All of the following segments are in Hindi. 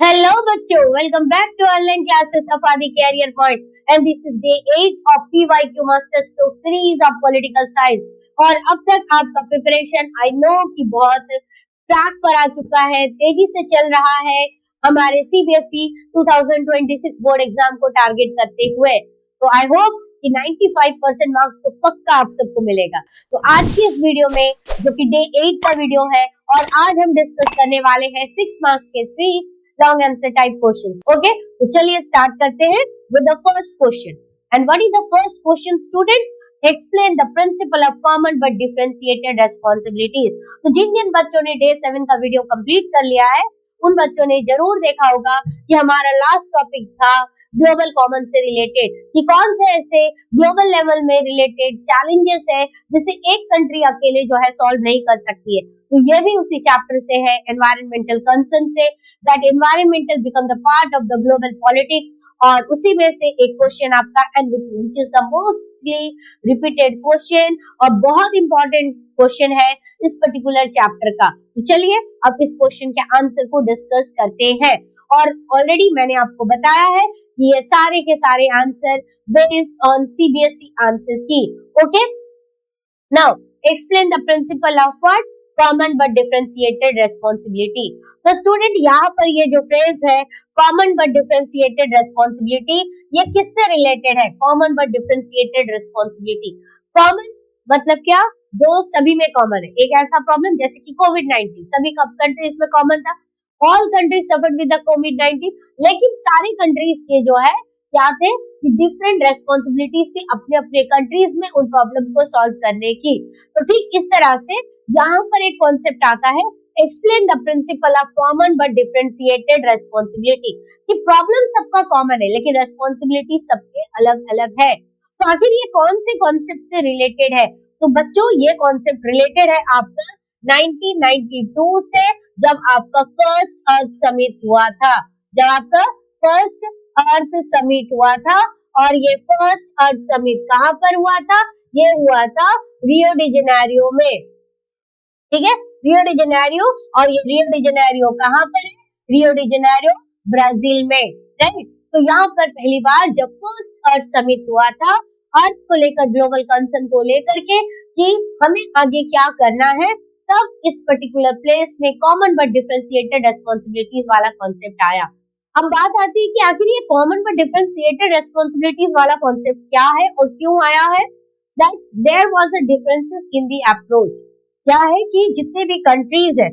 Hello बच्चों, welcome back to online classes of Aadi Career Point and this is day 8 of PYQ master stroke series of political science. और अब तक आपका प्रिपरेशन आई नो कि बहुत ट्रैक पर आ चुका है, तेजी से चल रहा है हमारे CBSE 2026 बोर्ड एग्जाम को टारगेट करते हुए। तो आई होप कि 95% मार्क्स तो पक्का आप सबको मिलेगा। तो आज की इस वीडियो में, जो कि डे 8 का वीडियो है, और आज हम डिस्कस करने वाले हैं 6 मार्क्स के 3 long answer type questions. Okay, तो चलिए स्टार्ट करते हैं with the first question. And what is the first question student? Explain the principle of common but differentiated responsibilities. तो जिन जिन बच्चों ने डे 7 का वीडियो कंप्लीट कर लिया है, उन बच्चों ने जरूर देखा होगा कि हमारा लास्ट टॉपिक था ग्लोबल कॉमन से रिलेटेड, कि कौन से ऐसे ग्लोबल लेवल में रिलेटेड चैलेंजेस है जिसे एक कंट्री अकेले जो है सॉल्व नहीं कर सकती है। तो ये भी उसी चैप्टर से है, एनवायरमेंटल कंसर्न से, that environmental become the part of the global politics. और उसी में से एक क्वेश्चन आपका and which is the mostly repeated question और बहुत इंपॉर्टेंट क्वेश्चन है इस पर्टिकुलर चैप्टर का। तो चलिए अब इस क्वेश्चन के आंसर को डिस्कस करते हैं। और ऑलरेडी मैंने आपको बताया है कि ये सारे के सारे answer based on CBSE answer key. Okay, now explain the principle of what? Common but differentiated responsibility. तो स्टूडेंट, यहाँ पर ये जो फ्रेज है कॉमन बट डिफरेंशिएटेड रेस्पॉन्सिबिलिटी, ये किससे रिलेटेड है? Common but differentiated responsibility. Common मतलब क्या? जो सभी में कॉमन है। एक ऐसा प्रॉब्लम जैसे कि कोविड-19 सभी कंट्रीज में कॉमन था, all countries suffered with the कोविड-19, लेकिन सारी कंट्रीज के जो है क्या थे कि डिफरेंट रेस्पॉन्सिबिलिटीज थी अपने अपने कंट्रीज में उन प्रॉब्लम को सॉल्व करने की। तो ठीक इस तरह से यहाँ पर एक कॉन्सेप्ट आता है, explain the principle of common but differentiated responsibility, कि प्रॉब्लम सबका कॉमन है लेकिन रेस्पॉन्सिबिलिटी सबके अलग अलग है। तो आखिर ये कौन से कॉन्सेप्ट से रिलेटेड है? तो बच्चों, ये कॉन्सेप्ट रिलेटेड है आपका 1992 से, जब आपका फर्स्ट अर्थ समिट हुआ था। जब आपका फर्स्ट अर्थ समिट हुआ था, और ये फर्स्ट अर्थ समिट कहाँ पर हुआ था? ये हुआ था रियो डी जेनेरियो में। ठीक है, रियो डी जेनेरियो। और ये रियो डी जेनेरियो कहाँ पर है? रियो डी जेनेरियो ब्राजील में, राइट। तो यहाँ पर पहली बार जब फर्स्ट अर्थ समिट हुआ था, अर्थ को लेकर, ग्लोबल कंसर्न को लेकर के, कि हमें आगे क्या करना है, तब इस पर्टिकुलर प्लेस में कॉमन बट डिफरेंशिएटेड रेस्पॉन्सिबिलिटीज वाला कॉन्सेप्ट आया। अब बात आती है कि आखिर ये कॉमन बट डिफरेंशिएटेड रेस्पॉन्सिबिलिटीज वाला कॉन्सेप्ट क्या है और क्यों आया है? That there was a differences in the approach. क्या है कि जितने भी कंट्रीज है,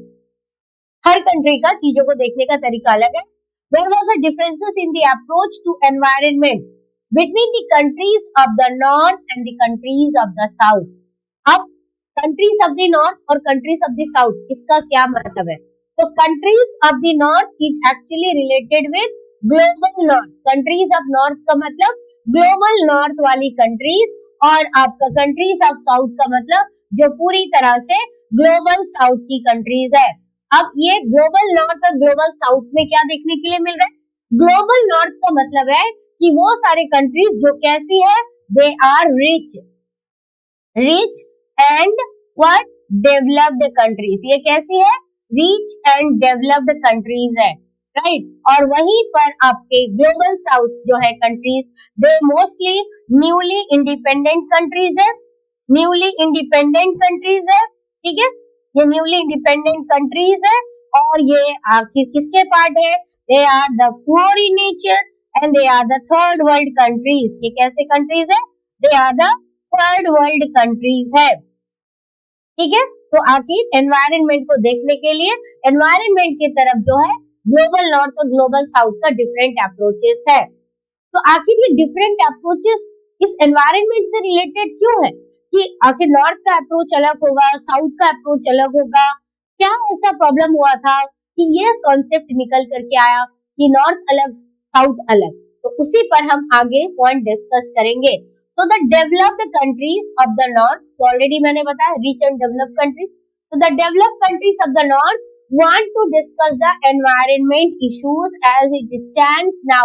हर कंट्री का चीजों को देखने का तरीका अलग है। There was a differences in the approach to environment between the countries of the north and the countries of the south. अब कंट्रीज ऑफ द नॉर्थ और कंट्रीज ऑफ द साउथ, इसका क्या मतलब है? तो countries of the north is actually related with global north. Countries of north का मतलब ग्लोबल नॉर्थ वाली कंट्रीज, और आपका कंट्रीज ऑफ साउथ का मतलब जो पूरी तरह से ग्लोबल साउथ की कंट्रीज है। अब ये ग्लोबल नॉर्थ और ग्लोबल साउथ में क्या देखने के लिए मिल रहा है? ग्लोबल नॉर्थ का मतलब है कि वो सारे कंट्रीज जो कैसी है, they are rich and what? Developed countries. ये कैसी है? रिच एंड डेवलप्ड कंट्रीज है, राइट। और वहीं पर आपके ग्लोबल साउथ जो है countries, they mostly newly independent countries है। न्यूली इंडिपेंडेंट कंट्रीज है, ठीक है, ये न्यूली इंडिपेंडेंट कंट्रीज है। और ये आखिर किसके पार्ट है? They are the poor in nature and they are the third world countries. ये कैसे कंट्रीज है? They are the third world countries है, ठीक है। तो आखिर एनवायरनमेंट को देखने के लिए एनवायरनमेंट की तरफ जो है ग्लोबल नॉर्थ और ग्लोबल साउथ का डिफरेंट अप्रोचेस है। तो आखिर ये डिफरेंट अप्रोचेस इस एनवायरनमेंट से रिलेटेड क्यों है? कि आखिर नॉर्थ का अप्रोच अलग होगा, साउथ का अप्रोच अलग होगा। क्या ऐसा प्रॉब्लम हुआ था कि ये कॉन्सेप्ट निकल करके आया कि नॉर्थ अलग, साउथ अलग? तो उसी पर हम आगे पॉइंट डिस्कस करेंगे। So the developed countries of the north, तो ऑलरेडी मैंने बताया rich and developed countries. So the developed countries of the north want to discuss the environment issues as it stands now.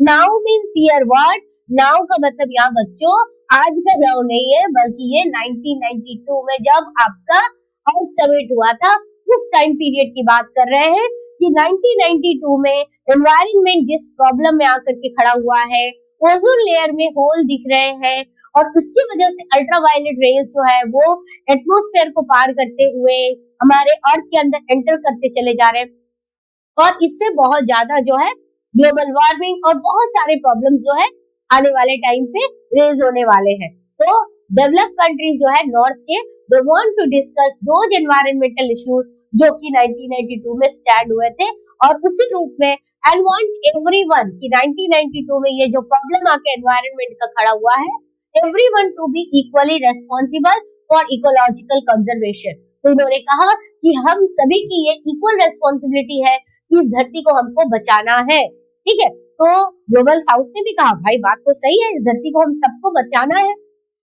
Now means here what? Now का मतलब यहाँ बच्चों आज का now नहीं है, बल्कि ये 1992 में जब आपका अर्थ समिट हुआ था, उस टाइम पीरियड की बात कर रहे हैं कि 1992 में एनवायरनमेंट जिस प्रॉब्लम में आकर के खड़ा हुआ है, ओजोन लेयर में होल दिख रहे हैं और उसकी वजह से अल्ट्रावायलेट रेज जो है वो एटमॉस्फेयर को पार करते हुए हमारे अर्थ के अंदर एंटर करते चले जा रहे हैं और इससे बहुत ज्यादा जो है ग्लोबल वार्मिंग और बहुत सारे प्रॉब्लम्स जो है आने वाले टाइम पे रेज होने वाले हैं। तो डेवलप्ड कंट्रीज जो है नॉर्थ के, they want to discuss those environmental issues जो कि 1992 में स्टैंड हुए थे और उसी रूप में एंड वांट एवरीवन कि 1992 में ये जो प्रॉब्लम आके एनवायरनमेंट का खड़ा हुआ है, everyone to be equally responsible for ecological conservation. तो इन्होंने कहा कि हम सभी की ये इक्वल रेस्पॉन्सिबिलिटी है कि इस धरती को हमको बचाना है। ठीक है, तो ग्लोबल साउथ ने भी कहा भाई बात तो सही है, इस धरती को हम सबको बचाना है,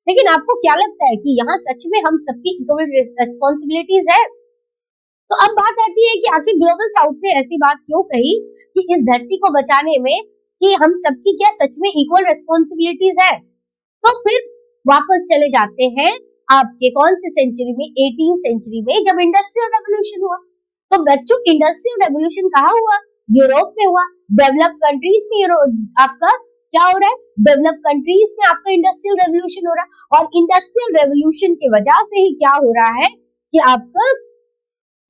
लेकिन आपको क्या लगता है कि यहाँ सच में हम सबकी इक्वल रेस्पॉन्सिबिलिटीज है? तो अब बात आती है कि आखिर ग्लोबल साउथ ने ऐसी बात क्यों कही कि इस धरती को बचाने में कि हम सबकी क्या सच में इक्वल रेस्पॉन्सिबिलिटीज है? तो फिर वापस चले जाते हैं आपके कौन से सेंचुरी में, 18th सेंचुरी में, जब इंडस्ट्रियल रेवोल्यूशन हुआ। तो बच्चों इंडस्ट्रियल रेवोल्यूशन कहाँ हुआ? यूरोप में हुआ। डेवलप कंट्रीज में आपका क्या हो रहा है? डेवलप कंट्रीज में आपका इंडस्ट्रियल रेवोल्यूशन हो रहा है और इंडस्ट्रियल रेवोल्यूशन की वजह से ही क्या हो रहा है कि आपका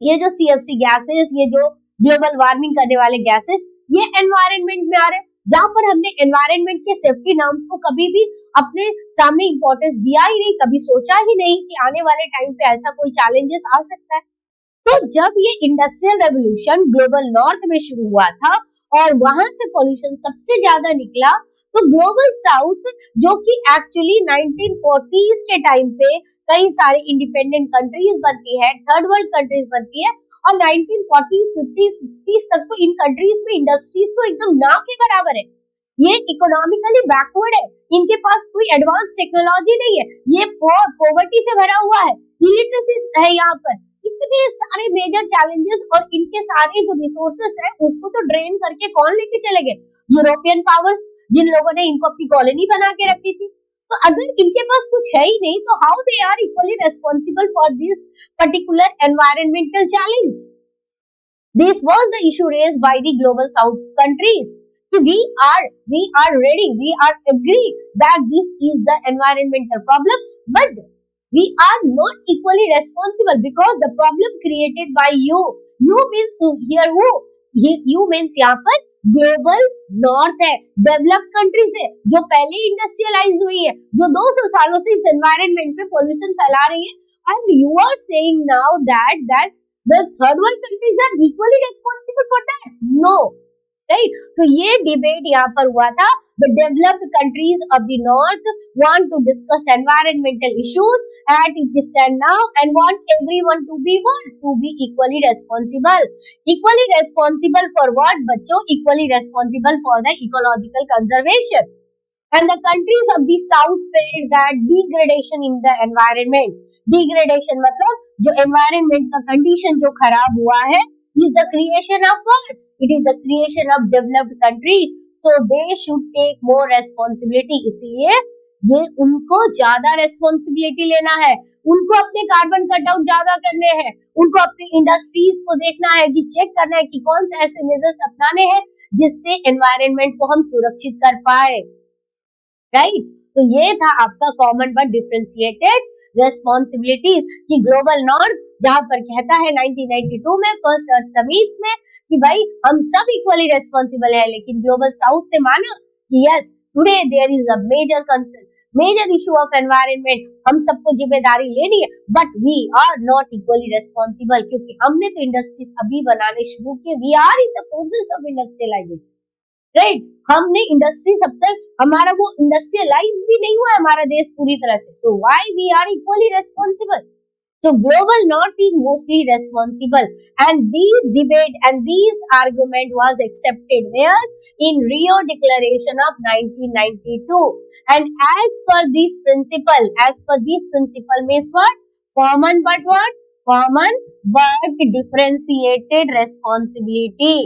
ये जो CFC गैसेस, ये जो ग्लोबल वार्मिंग करने वाले गैसेस, ये एनवायरनमेंट में आ रहे हैं, जहां पर हमने एनवायरनमेंट के सेफ्टी नॉर्म्स को कभी भी अपने सामने इंपॉर्टेंस दिया ही नहीं, कभी सोचा ही नहीं कि आने वाले टाइम पे ऐसा कोई चैलेंजेस आ सकता है। तो जब ये इंडस्ट्रियल रेवोल्यूशन ग्लोबल नॉर्थ में शुरू हुआ था और वहां से पॉल्यूशन सबसे ज्यादा निकला, तो ग्लोबल साउथ जो कि एक्चुअली 1940s के टाइम पे कई सारे इंडिपेंडेंट कंट्रीज बनती है, थर्ड वर्ल्ड कंट्रीज बनती है और 1940s, 50s, 60s तक तो इन कंट्रीज में इंडस्ट्रीज तो एकदम ना के बराबर है। ये इकोनॉमिकली बैकवर्ड है, इनके पास कोई एडवांस टेक्नोलॉजी नहीं है, ये पॉवर्टी से भरा हुआ है, इलिटरेसी है यहाँ पर, इतने सारे मेजर चैलेंजेस और इनके सारे जो रिसोर्सेस है उसको तो ड्रेन करके कौन लेके चले गए? यूरोपियन पावर्स, जिन लोगों ने इनको अपनी कॉलोनी बना के रखी थी। तो अगर इनके पास कुछ है ही नहीं तो how they are equally responsible for this particular environmental challenge? This was the issue raised by the global south countries. We are ready, we are agree that this is the environmental problem, but we are not equally responsible because the problem created by you means here who? You means यहाँ पर ग्लोबल नॉर्थ है, डेवलप्ड कंट्रीज है, जो पहले इंडस्ट्रियलाइज हुई है, जो 200 सालों से इस एनवायरनमेंट पे पॉल्यूशन फैला रही है, and you are saying now that the third world countries are equally responsible for that? No, right? तो ये डिबेट यहाँ पर हुआ था। The developed countries of the north want to discuss environmental issues at its stand now and want everyone to be what? To be equally responsible. Equally responsible for what, बच्चों? Equally responsible for the ecological conservation. And the countries of the south felt that degradation in the environment. Degradation मतलब जो environment का condition जो खराब हुआ है is the creation of what? It is the creation of developed countries, so they should take more responsibility. इसलिए ये उनको ज्यादा रेस्पॉन्सिबिलिटी लेना है, उनको अपने कार्बन कट आउट ज्यादा करने हैं, उनको अपनी इंडस्ट्रीज को देखना है कि चेक करना है कि कौन से ऐसे मेजर्स अपनाने हैं जिससे एनवायरनमेंट को हम सुरक्षित कर पाए, राइट? तो ये था आपका कॉमन बट डिफरेंशिएटेड रेस्पॉन्सिबिलिटीज कि ग्लोबल नॉर्थ जहां पर कहता है 1992 में फर्स्ट अर्थ समिट में कि भाई हम सब इक्वली रेस्पॉन्सिबल है, लेकिन ग्लोबल साउथ ने माना कि yes today there is a major concern, major issue of environment, हम सबको जिम्मेदारी लेनी है, but we are not equally responsible क्योंकि हमने तो इंडस्ट्रीज अभी बनाने शुरू किए, we are in the process of industrialization, right? हमने इंडस्ट्री सब तक हमारा वो इंडस्ट्रियलाइज भी नहीं हुआ हमारा देश पूरी तरह से, so why we are equally responsible? So global north is mostly responsible, and these debate and these argument was accepted where in Rio Declaration of 1992, and as per this principle means what? Common but what? Common but differentiated responsibility.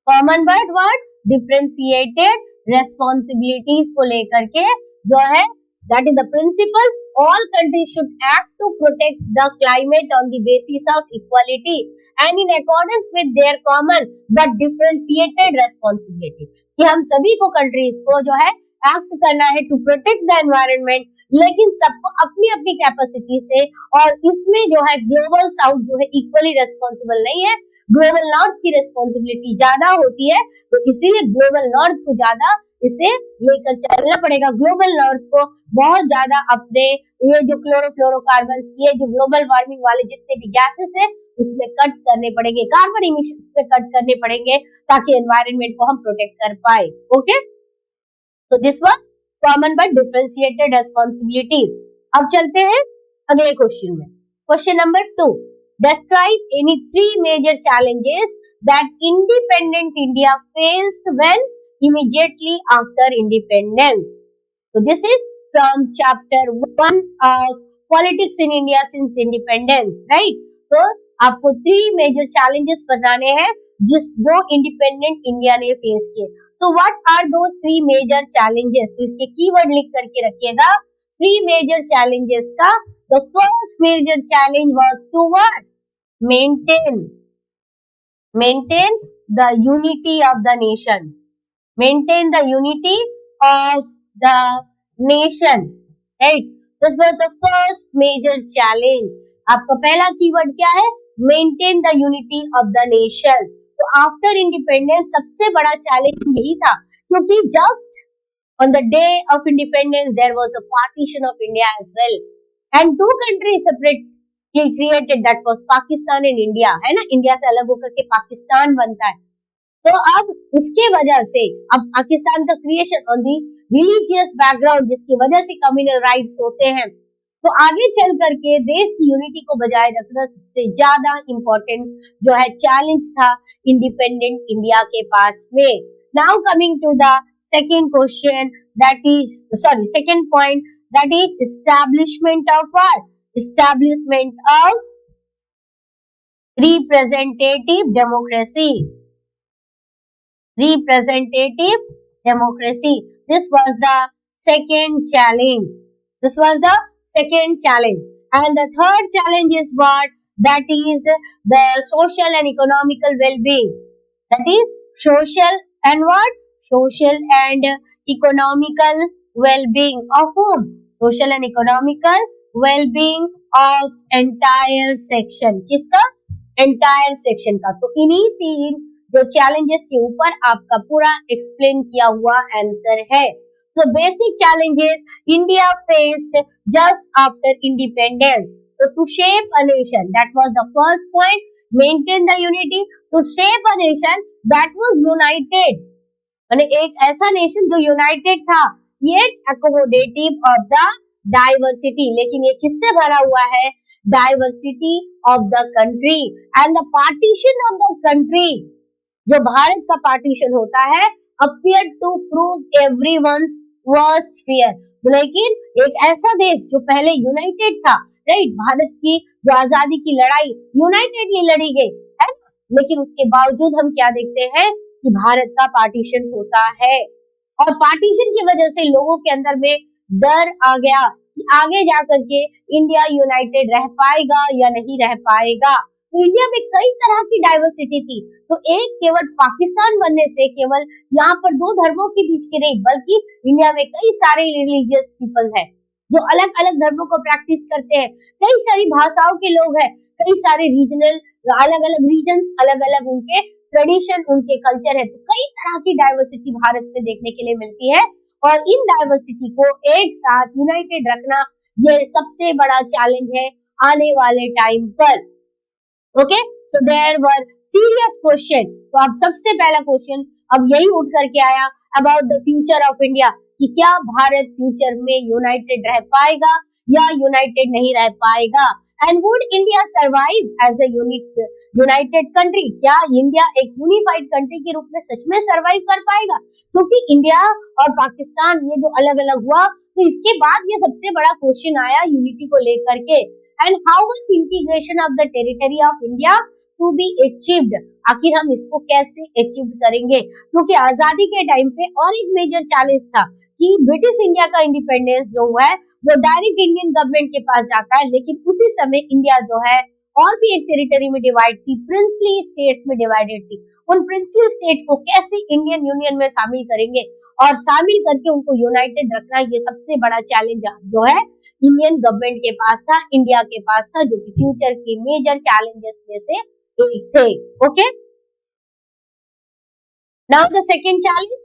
Common but what? Differentiated responsibilities को लेकर के जो है that is the principle all countries should act to protect the climate on the basis of equality and in accordance with their common but differentiated responsibility. कि हम सभी को कंट्रीज को जो है एक्ट करना है टू प्रोटेक्ट द एनवायरनमेंट, लेकिन सबको अपनी अपनी कैपेसिटी से, और इसमें जो है ग्लोबल साउथ जो है इक्वली रिस्पॉन्सिबल नहीं है, ग्लोबल नॉर्थ की रिस्पॉन्सिबिलिटी ज्यादा होती है, तो इसीलिए ग्लोबल नॉर्थ को ज्यादा इसे लेकर चलना पड़ेगा। ग्लोबल नॉर्थ को बहुत ज्यादा अपने ये जो क्लोरोफ्लोरोकार्बन्स, ये जो ग्लोबल वार्मिंग वाले जितने भी गैसेस है उसमें कट करने पड़ेंगे, कार्बन इमिशंस पे कट करने पड़ेंगे ताकि एनवायरनमेंट को हम प्रोटेक्ट कर पाए। ओके, तो this was common but differentiated responsibilities. अब चलते हैं अगले क्वेश्चन में। Question number 2, describe any three major challenges that independent India faced when immediately after independence. So this is from chapter 1 of politics in India since independence, right? तो आपको 3 major challenges बताने हैं जो इंडिपेंडेंट इंडिया ने फेस किए। So what are those 3 major challenges? तो इसके कीवर्ड लिख करके रखिएगा 3 मेजर चैलेंजेस का। The first major challenge was to what? maintain the unity of the nation. Maintain the unity of the nation, right? This was the first major challenge. आपका पहला कीवर्ड क्या है? Maintain the unity of the nation. तो आफ्टर इंडिपेंडेंस सबसे बड़ा चैलेंज यही था, क्योंकि just on the day of independence there was a partition of India as well, and 2 countries separately created, that was Pakistan and India, है ना? इंडिया से अलग होकर के पाकिस्तान बनता है। तो अब उसके वजह से अब पाकिस्तान का creation on the religious background, जिसकी वजह से कम्युनल राइट्स होते हैं। तो आगे चल करके देश की यूनिटी को बजाय रखना सबसे ज्यादा इम्पोर्टेंट जो है चैलेंज था इंडिपेंडेंट इंडिया के पास में। Now coming to the second question, that is second point, that is establishment of what? Establishment of representative democracy. Representative democracy. This was the second challenge. This was the second challenge. And the third challenge is what? That is the social and economical well-being. That is social and what? Social and economical well-being of whom? Social and economical well-being of entire section. किसका? Entire section का। तो इन्हीं 3 जो challenges के ऊपर आपका पूरा explain किया हुआ आंसर है। So basic challenges India faced just after independence. So to shape a nation, that was the first point. Maintain the unity. To shape a nation that was united. माने एक ऐसा नेशन जो यूनाइटेड था, ये अकोमोडेटिव ऑफ द डाइवर्सिटी, लेकिन ये किससे भरा हुआ है? Diversity of the country and the partition of the country. जो भारत का पार्टीशन होता है appear to prove everyone's worst fear, लेकिन एक ऐसा देश जो पहले यूनाइटेड था, राइट? भारत की जो आजादी की लड़ाई यूनाइटेडली लड़ी गई है, लेकिन उसके बावजूद हम क्या देखते हैं कि भारत का पार्टीशन होता है, और पार्टीशन की वजह से लोगों के अंदर में डर आ गया कि आगे जाकर के इंडिया यूनाइटेड रह पाएगा या नहीं रह पाएगा। तो इंडिया में कई तरह की डाइवर्सिटी थी, तो एक केवल पाकिस्तान बनने से केवल यहाँ पर 2 धर्मों के बीच के नहीं, बल्कि इंडिया में कई सारे रिलीजियस पीपल हैं जो अलग अलग धर्मों को प्रैक्टिस करते हैं, कई सारी भाषाओं के लोग हैं, कई सारे रीजनल अलग अलग रीजन्स, अलग अलग उनके ट्रेडिशन, उनके कल्चर है। तो कई तरह की डाइवर्सिटी भारत में देखने के लिए मिलती है, और इन डाइवर्सिटी को एक साथ यूनाइटेड रखना ये सबसे बड़ा चैलेंज है आने वाले टाइम पर। Okay, so there were serious question. तो अब सबसे पहला क्वेश्चन अब यही उठ करके आया about the future of India, कि क्या भारत फ्यूचर में यूनाइटेड रह पाएगा या यूनाइटेड नहीं रह पाएगा। And would India survive as a united country? क्या इंडिया एक यूनिफाइड कंट्री के रूप में सच में सर्वाइव कर पाएगा? क्योंकि इंडिया और पाकिस्तान ये जो अलग अलग हुआ, तो इसके बाद ये सबसे बड़ा क्वेश्चन आया यूनिटी को लेकर के। And how was integration of the territory of India to be achieved? आखिर हम इसको कैसे अचीव करेंगे? क्योंकि आजादी के टाइम पे और एक मेजर चैलेंज था कि ब्रिटिश इंडिया का इंडिपेंडेंस जो हुआ है वो डायरेक्ट इंडियन गवर्नमेंट के पास जाता है। लेकिन उसी समय इंडिया जो है और भी एक टेरिटरी में डिवाइड थी, प्रिंसली स्टेट्स में डिवाइडेड थी। उन प्रिंसली स्टेट को कैसे इंडियन यूनियन में शामिल करेंगे और शामिल करके उनको यूनाइटेड रखना, ये सबसे बड़ा चैलेंज जो है इंडियन गवर्नमेंट के पास था, इंडिया के पास था, जो कि फ्यूचर के मेजर चैलेंजेस में से एक थे। Okay, now the second challenge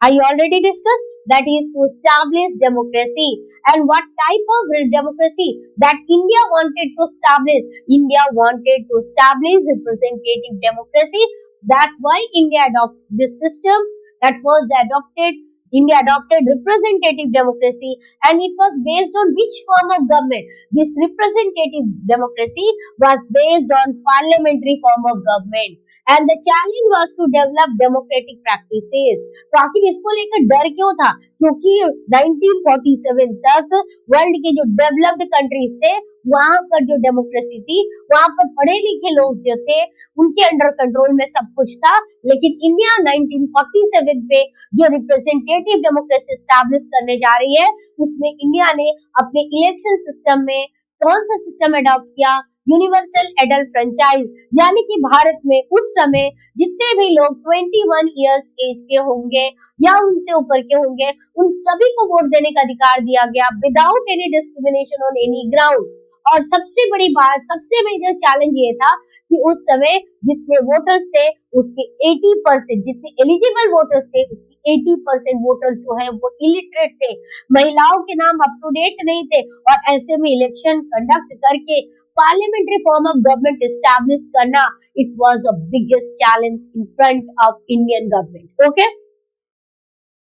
I already discussed, that is to establish democracy. And what type of democracy that India wanted to establish? India wanted to establish representative democracy. So that's why India adopted this system. That was the adopted India adopted representative democracy, and it was based on which form of government? This representative democracy was based on parliamentary form of government, and the challenge was to develop democratic practices. तो आखिर इसको लेकर डर क्यों था? क्योंकि 1947 तक वर्ल्ड के जो डेवलप्ड कंट्रीज थे वहां पर जो डेमोक्रेसी थी, वहां पर पढ़े लिखे लोग जो थे उनके अंडर कंट्रोल में सब कुछ था। लेकिन इंडिया 1947 पे जो रिप्रेजेंटेटिव डेमोक्रेसी स्टैब्लिश करने जा रही है, उसमें इंडिया ने अपने इलेक्शन सिस्टम में कौन सा सिस्टम अडॉप्ट किया? यूनिवर्सल एडल्ट फ्रेंचाइज, यानी कि भारत में उस समय जितने भी लोग 21 इयर्स एज के होंगे या उनसे ऊपर के होंगे, उन सभी को वोट देने का अधिकार दिया गया without any discrimination on any ground. और सबसे बड़ी बात, सबसे मेजर चैलेंज ये था कि उस समय जितने वोटर्स थे उसके 80%, जितने एलिजिबल वोटर्स थे उसके 80% वोटर्स जो है वो इलिटरेट थे, महिलाओं के नाम अप टू डेट नहीं थे। और ऐसे में इलेक्शन कंडक्ट करके parliamentary form of government establish करना, it was a biggest challenge in front of Indian government. Okay,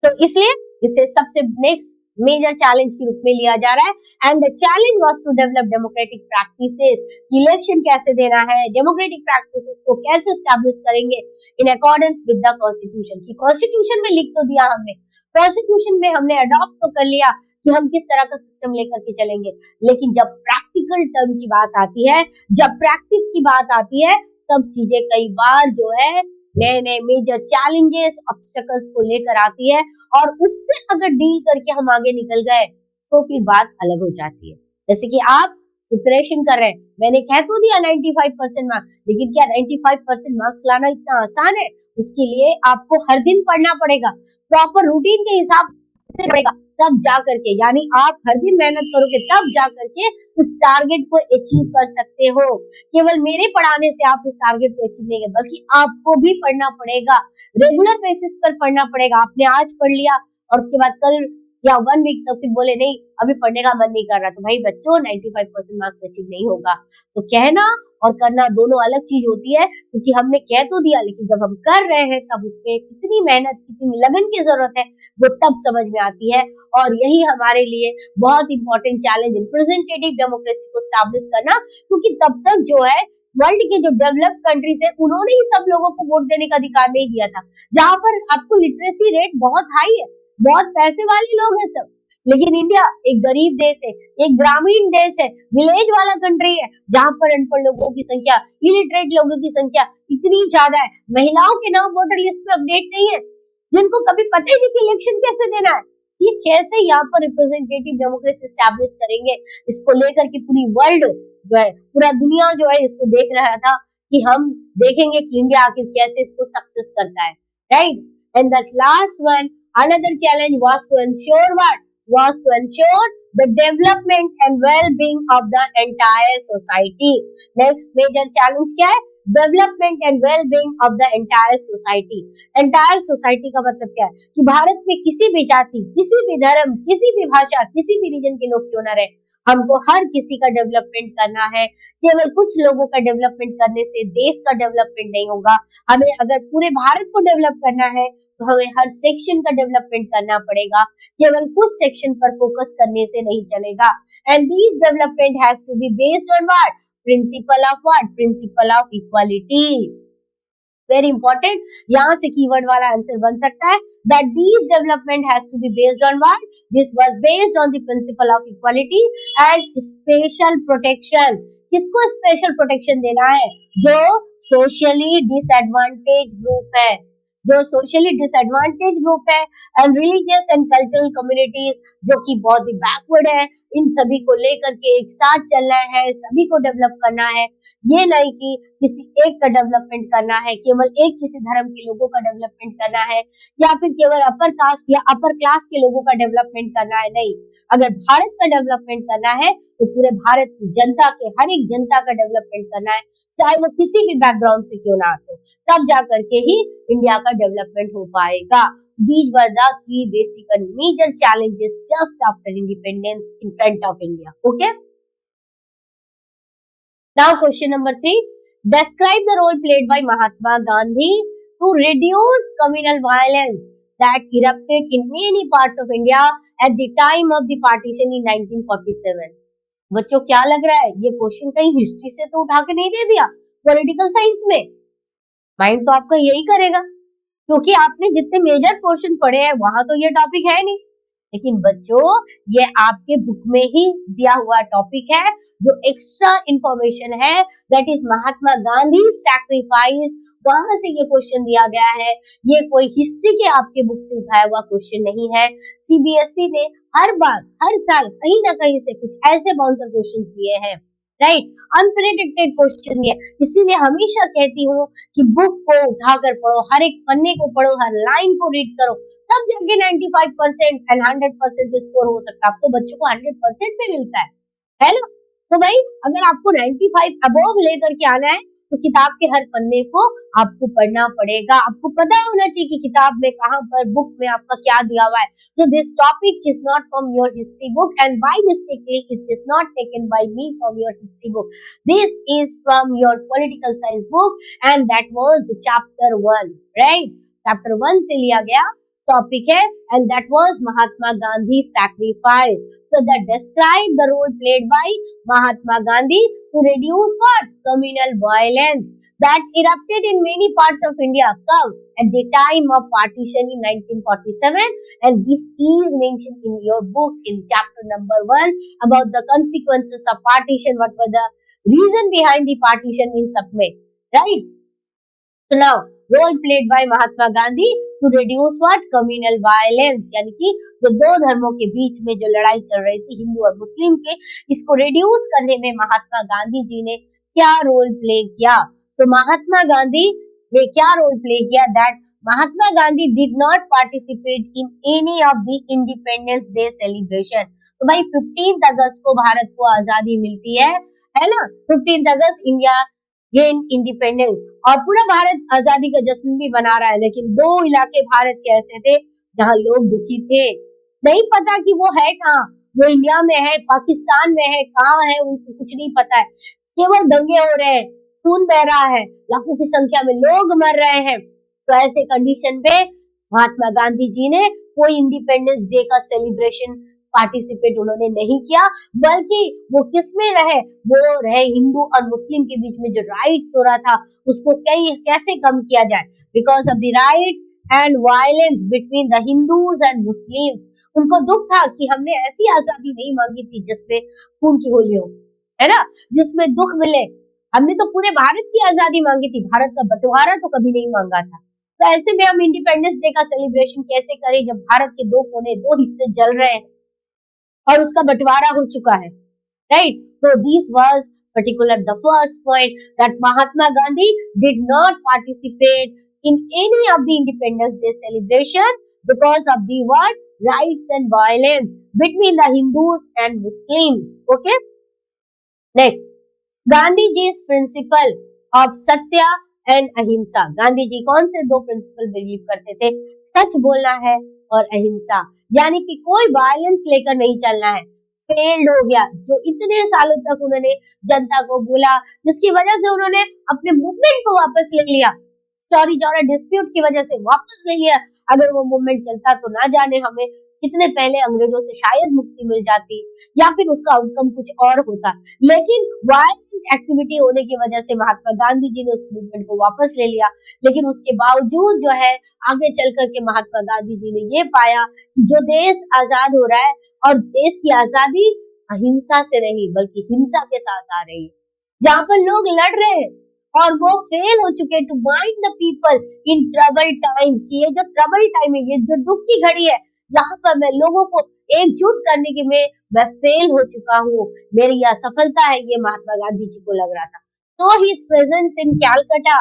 तो इसलिए इसे सबसे नेक्स्ट मेजर चैलेंज के रूप में लिया जा रहा है। And the challenge was to develop democratic practices, election कैसे देना है, डेमोक्रेटिक प्रैक्टिसेस को कैसे एस्टैब्लिश करेंगे in accordance with the constitution. की कॉन्स्टिट्यूशन में लिख तो दिया हमने, कॉन्स्टिट्यूशन में हमने अडॉप्ट तो कर लिया कि हम किस तरह का सिस्टम लेकर के चलेंगे, लेकिन जब प्रैक्टिकल टर्म की बात आती है, जब प्रैक्टिस की बात आती है, तब चीजें कई बार जो है नए नए मेजर चैलेंजेस, ऑब्स्टेकल्स को लेकर आती है। और उससे अगर डील करके हम आगे निकल गए तो फिर बात अलग हो जाती है। जैसे कि आप प्रिपरेशन कर रहे हैं, मैंने कह तो दिया 95% मार्क्स, लेकिन क्या 95% मार्क्स लाना इतना आसान है? उसके लिए आपको हर दिन पढ़ना पड़ेगा, प्रॉपर रूटीन के हिसाब से पड़ेगा, तब जा करके, यानी आप हर दिन मेहनत करोगे तब जा करके इस टारगेट को अचीव कर सकते हो। केवल मेरे पढ़ाने से आप इस टारगेट को अचीव नहीं कर, बल्कि आपको भी पढ़ना पड़ेगा, रेगुलर बेसिस पर पढ़ना पड़ेगा। आपने आज पढ़ लिया और उसके बाद कल या 1 वीक तक फिर बोले नहीं अभी पढ़ने का मन नहीं कर रहा, तो भाई बच्चों 95% मार्क्स अचीव नहीं होगा। तो कहना और करना दोनों अलग चीज होती है, क्योंकि हमने कह तो दिया, लेकिन जब हम कर रहे हैं तब उसमें कितनी मेहनत, कितनी लगन की जरूरत है वो तब समझ में आती है। और यही हमारे लिए बहुत इंपॉर्टेंट चैलेंज रिप्रेजेंटेटिव डेमोक्रेसी को स्टैब्लिश करना, क्योंकि तब तक जो है वर्ल्ड के जो डेवलप्ड कंट्रीज है उन्होंने ही सब लोगों को वोट देने का अधिकार नहीं दिया था, जहां पर आपको लिटरेसी रेट बहुत हाई है, बहुत पैसे वाले लोग हैं सब। लेकिन इंडिया एक गरीब देश है, एक ग्रामीण देश है, विलेज वाला कंट्री है, जहां पर अनपढ़ लोगों की संख्या, इलिटरेट लोगों की संख्या इतनी ज्यादा है, महिलाओं के नाम वोटर लिस्ट में अपडेट नहीं है, जिनको कभी पता ही नहीं कि इलेक्शन कैसे देना है। ये कैसे यहाँ पर रिप्रेजेंटेटिव डेमोक्रेसी एस्टैब्लिश करेंगे? इसको लेकर के पूरी वर्ल्ड जो है, पूरा दुनिया जो है इसको देख रहा था कि हम देखेंगे कि इंडिया आखिर कैसे इसको सक्सेस करता है, right? And the last one, another challenge was to ensure what? Was to ensure the development and well-being of the entire society. Next major challenge क्या है? Development and well-being of the entire society. Entire society का मतलब क्या है? कि भारत में किसी भी जाति, किसी भी धर्म, किसी भी भाषा, किसी भी रीजन के लोग क्यों न रहे, हमको हर किसी का डेवलपमेंट करना है। केवल कुछ लोगों का डेवलपमेंट करने से देश का डेवलपमेंट नहीं होगा। हमें अगर पूरे भारत को डेवलप करना है तो हमें हर सेक्शन का डेवलपमेंट करना पड़ेगा, केवल कुछ सेक्शन पर फोकस करने से नहीं चलेगा। And this development has to be based on what? Principle of what? Principle of equality. Very important, यहाँ से कीवर्ड वाला आंसर बन सकता है that this development has to be based on what? This was based on the principle of equality and special protection. किसको स्पेशल प्रोटेक्शन देना है? जो सोशली डिसएडवांटेज ग्रुप है, जो सोशली डिसएडवांटेज ग्रुप है, and religious and cultural communities जो कि बहुत ही बैकवर्ड है, इन सभी को लेकर के एक साथ चलना है, सभी को डेवलप करना है। ये नहीं कि किसी एक का डेवलपमेंट करना है, केवल एक किसी धर्म के लोगों का डेवलपमेंट करना है, या फिर केवल अपर कास्ट या अपर क्लास के लोगों का डेवलपमेंट करना है। नहीं, अगर भारत का डेवलपमेंट करना है तो पूरे भारत की जनता के, हर एक जनता का डेवलपमेंट करना है, चाहे वो किसी भी बैकग्राउंड से क्यों ना हो, तब जा करके ही इंडिया का डेवलपमेंट हो पाएगा। These were the three basic and major challenges just after independence in front of India. Okay. Now question number 3. Describe the role played by Mahatma Gandhi to reduce communal violence that erupted in many parts of India at the time of the partition in 1947. बच्चों क्या लग रहा है, ये क्वेश्चन कहीं हिस्ट्री से तो उठा के नहीं दे दिया, पॉलिटिकल साइंस में? माइंड तो आपका यही करेगा, क्योंकि आपने जितने मेजर पोर्शन पढ़े हैं वहां तो ये टॉपिक है नहीं। लेकिन बच्चों, ये आपके बुक में ही दिया हुआ टॉपिक है, जो एक्स्ट्रा इंफॉर्मेशन है, that is Mahatma Gandhi sacrifice, वहां से ये क्वेश्चन दिया गया है। ये कोई हिस्ट्री के आपके बुक से उठाया हुआ क्वेश्चन नहीं है। सीबीएसई ने हर बार, हर साल कहीं ना कहीं से कुछ ऐसे बाउंसर क्वेश्चंस दिए हैं, राइट, अनप्रेडिक्टेड क्वेश्चन दिए। इसीलिए हमेशा कहती हूँ कि बुक को उठाकर पढ़ो, हर एक पन्ने को पढ़ो, हर लाइन को रीड करो, तब जाके 95% एंड 100% स्कोर हो सकता है। आपको बच्चों को 100% पे मिलता है ना? तो भाई अगर आपको 95 अबोव लेकर के आना है तो किताब के हर पन्ने को आपको पढ़ना पड़ेगा। आपको पता होना चाहिए कि किताब में कहां पर, बुक में आपका क्या दिया हुआ है। So this topic is not from your history book and by mistakenly it is not taken by me from your history book. This is from your political science book and that was the chapter 1, right? Chapter 1 से लिया गया टॉपिक है and that was Mahatma Gandhi sacrifice. So that describe the role played by Mahatma Gandhi to reduce what? Communal violence that erupted in many parts of India come at the time of partition in 1947, and this is mentioned in your book in chapter number 1 about the consequences of partition, what were the reason behind the partition in submit, right? So now role played by Mahatma Gandhi to reduce what? Communal violence, यानी कि जो दो धर्मों के बीच में जो लड़ाई चल रही थी हिंदू और मुस्लिम के, इसको रिड्यूस करने में महात्मा गांधी जी ने क्या रोल प्ले किया? सो महात्मा गांधी ने क्या रोल प्ले किया? That Mahatma Gandhi did not participate in any of the independence day celebration. तो भाई 15 अगस्त को भारत को आजादी मिलती है ना? 15 अगस्त इंडिया गेन इंडिपेंडेंस, और पूरा भारत आजादी का जश्न भी मना रहा है। लेकिन दो इलाके भारत के ऐसे थे जहां लोग दुखी थे, नहीं पता कि वो है कहाँ, वो इंडिया में है, पाकिस्तान में है, कहाँ है उनको कुछ नहीं पता है। केवल दंगे हो रहे हैं, खून बह रहा है, लाखों की संख्या में लोग मर रहे हैं। तो ऐसे कंडीशन पे महात्मा गांधी जी ने कोई इंडिपेंडेंस डे का सेलिब्रेशन पार्टिसिपेट उन्होंने नहीं किया, बल्कि वो किसमें रहे? वो रहे हिंदू और मुस्लिम के बीच में जो राइट्स हो रहा था उसको कैसे कम किया जाए, because of the rights and violence between the Hindus and Muslims. उनको दुख था कि हमने ऐसी आजादी नहीं मांगी थी जिसमें खून की होली हो, है ना, जिसमें दुख मिले। हमने तो पूरे भारत की आजादी मांगी थी, भारत का बंटवारा तो कभी नहीं मांगा था। तो ऐसे में हम इंडिपेंडेंस डे का सेलिब्रेशन कैसे करें जब भारत के दो कोने, दो हिस्से जल रहे हैं और उसका बंटवारा हो चुका है, right? So this was particular the first point that Mahatma Gandhi did not participate in any of the Independence Day celebration because of the what? Rights and violence between the Hindus and Muslims. Okay. Next, Gandhi Ji's principle of Satya and Ahimsa. Gandhi ji कौन से दो प्रिंसिपल बिलीव करते थे? सच बोलना है और अहिंसा, यानी कि कोई वायलेंस लेकर नहीं चलना है। फेल्ड हो गया जो इतने सालों तक उन्होंने जनता को बोला, जिसकी वजह से उन्होंने अपने मूवमेंट को वापस ले लिया, चौरी चौरा डिस्प्यूट की वजह से वापस ले लिया। अगर वो मूवमेंट चलता तो ना जाने हमें कितने पहले अंग्रेजों से शायद मुक्ति मिल जाती या फिर उसका आउटकम कुछ और होता। लेकिन वायलेंट एक्टिविटी होने की वजह से महात्मा गांधी जी ने उस मूवमेंट को वापस ले लिया। लेकिन उसके बावजूद जो है आगे चल करके महात्मा गांधी जी ने ये पाया कि जो देश आजाद हो रहा है और देश की आजादी अहिंसा से नहीं बल्कि हिंसा के साथ आ रही है, जहाँ पर लोग लड़ रहे हैं और वो फेल हो चुके to bind the people in trouble times, कि ये जो ट्रबल टाइम है, ये जो दुख की घड़ी है, यहाँ पर मैं लोगों को एकजुट करने के में मैं फेल हो चुका हूँ, मेरी यह असफलता है, ये महात्मा गांधी जी को लग रहा था। So his presence in Calcutta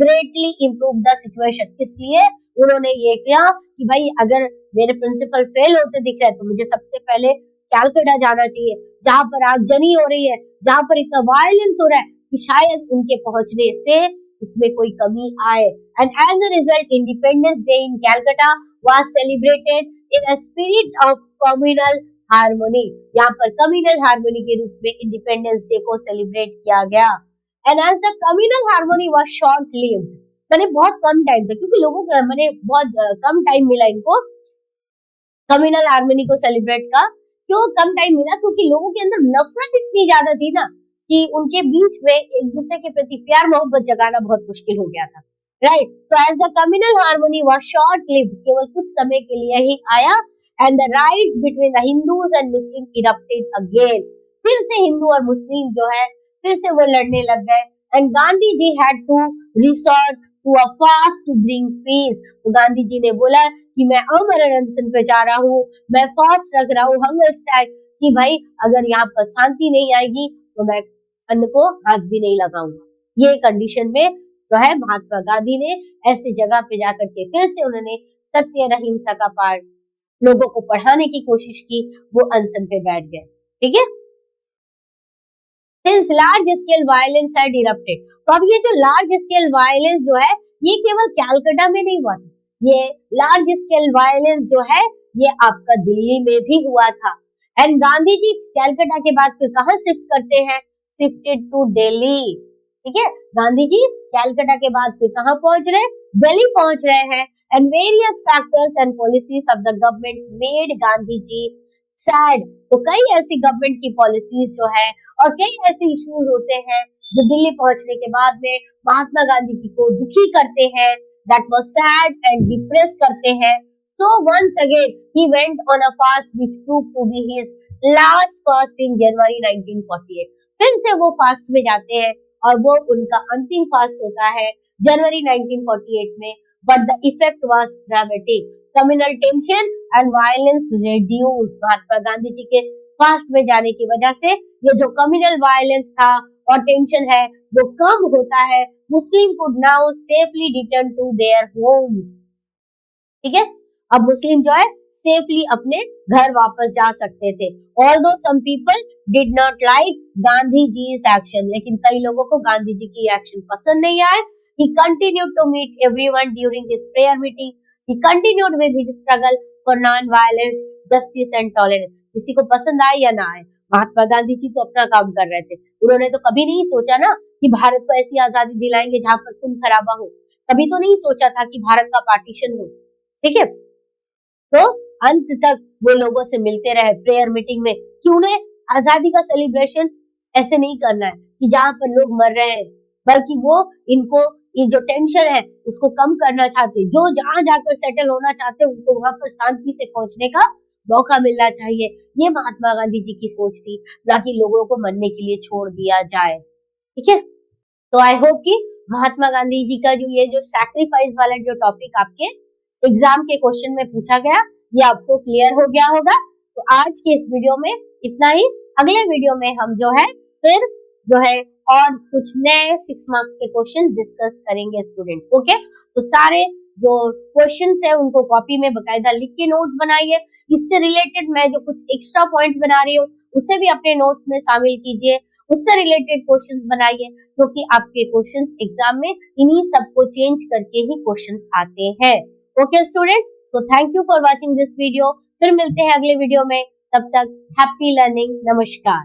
greatly improved the situation। इसलिए उन्होंने ये किया कि भाई अगर मेरे प्रिंसिपल फेल होते दिख रहे हैं तो मुझे सबसे पहले कैलकाटा जाना चाहिए, जहाँ पर आगजनी हो रही है, जहाँ पर इतना वायलेंस हो रहा है कि शायद उनके पहुंचने से इसमें कोई कमी आए। And as a result independence day in Calcutta was celebrated in a spirit of communal harmony. यहाँ पर कम्युनल हार्मोनी के रूप में इंडिपेंडेंस डे को सेलिब्रेट किया गया। And as the communal harmony was short lived, मैंने बहुत कम टाइम था, क्योंकि लोगों को मैंने बहुत कम टाइम मिला इनको कम्युनल हार्मनी को सेलिब्रेट का। क्यों कम टाइम मिला? क्योंकि लोगों के अंदर नफरत इतनी ज्यादा थी ना कि उनके बीच में एक दूसरे के प्रति प्यार मोहब्बत जगाना बहुत मुश्किल हो गया था, राइट। तो as the communal harmony was short lived, केवल कुछ समय के लिए ही आया। And the riots between the Hindus and Muslim erupted again, फिर से हिंदू और मुस्लिम जो है फिर से वो लड़ने लग गए। And Gandhi ji had to resort to a fast to bring peace. तो गांधी जी ने बोला कि मैं अमरण अनशन पे जा रहा हूँ, मैं फास्ट रख रहा हूँ, हंगर स्ट्राइक, कि भाई अगर यहाँ पर शांति नहीं आएगी तो मैं अन्न को हाथ भी नहीं लगाऊंगा। ये कंडीशन में जो है महात्मा गांधी ने ऐसी जगह पे जाकर के फिर से उन्होंने सत्य अहिंसा का पाठ लोगों को पढ़ाने की कोशिश की, वो अनशन पे बैठ गए, ठीक है। Since large scale violence had erupted, तो अब ये जो लार्ज स्केल वायलेंस जो है ये केवल कैलकाटा में नहीं हुआ था, ये लार्ज स्केल वायलेंस जो है ये आपका दिल्ली में भी हुआ था। एंड गांधी जी कैलकाटा के बाद फिर कहाँ शिफ्ट करते हैं? शिफ्टेड टू दिल्ली, ठीक है। गांधी जी कैलकाटा के बाद फिर कहाँ पहुंच रहे? दिल्ली पहुंच रहे हैं। And various factors and policies of the government made Gandhi ji sad. तो कई ऐसी गवर्नमेंट की पॉलिसीज जो है और कई ऐसे इश्यूज होते हैं जो दिल्ली पहुंचने के बाद में महात्मा गांधी जी को दुखी करते हैं, that was sad and depress करते हैं। So once again he went on a fast which prove to be his last fast in January 1948। फिर से वो फास्ट में जाते हैं और वो उनका अंतिम फास्ट होता है जनवरी 1948 में। But the effect was dramatic, communal tension and violence reduce. Mahatma Gandhi ji के फास्ट में जाने की वजह से ये जो कम्युनल वायलेंस था और टेंशन है वो कम होता है। Muslim could now safely return to their homes, ठीक है। अब मुस्लिम जो है सेफली अपने घर वापस जा सकते थे। Although some people did not like Gandhi ji's action, लेकिन कई लोगों को गांधी जी की एक्शन पसंद नहीं आए। He continued to meet everyone during his prayer meeting. He continued with his struggle for non-violence, justice and tolerance. किसी को पसंद आए या ना आए, महात्मा गांधी जी तो अपना काम कर रहे थे। उन्होंने तो कभी नहीं सोचा ना कि भारत को ऐसी आजादी दिलाएंगे जहां पर खून खराबा हो, कभी तो नहीं सोचा था कि भारत का पार्टीशन हो, ठीक है। तो अंत तक वो लोगों से मिलते रहे प्रेयर मीटिंग में कि उन्हें आजादी का सेलिब्रेशन ऐसे नहीं करना है कि जहां पर लोग मर रहे हैं, बल्कि वो इनको ये जो टेंशन है उसको कम करना चाहते, जो जहां जाकर सेटल होना चाहते उनको वहां पर शांति से पहुंचने का मौका मिलना चाहिए। ये महात्मा गांधी जी की सोच थी, ना कि लोगों को मरने के लिए छोड़ दिया जाए, ठीक है। तो आई होप कि महात्मा गांधी जी का जो ये जो सैक्रिफाइस वाला जो टॉपिक आपके एग्जाम के क्वेश्चन में पूछा गया ये आपको क्लियर हो गया होगा। तो आज के इस वीडियो में इतना ही। अगले वीडियो में हम जो है फिर जो है और कुछ नए 6 मार्क्स के क्वेश्चन डिस्कस करेंगे स्टूडेंट, ओके। तो सारे जो क्वेश्चंस है उनको कॉपी में बकायदा लिख के नोट्स बनाइए। इससे रिलेटेड मैं जो कुछ एक्स्ट्रा पॉइंट्स बना रही हूँ उसे भी अपने नोट्स में शामिल कीजिए, उससे रिलेटेड क्वेश्चंस बनाइए, क्योंकि आपके क्वेश्चंस एग्जाम में इन्हीं सबको चेंज करके ही क्वेश्चंस आते हैं, okay student. So thank you for watching this video. फिर मिलते हैं अगले वीडियो में, तब तक हैप्पी लर्निंग, नमस्कार।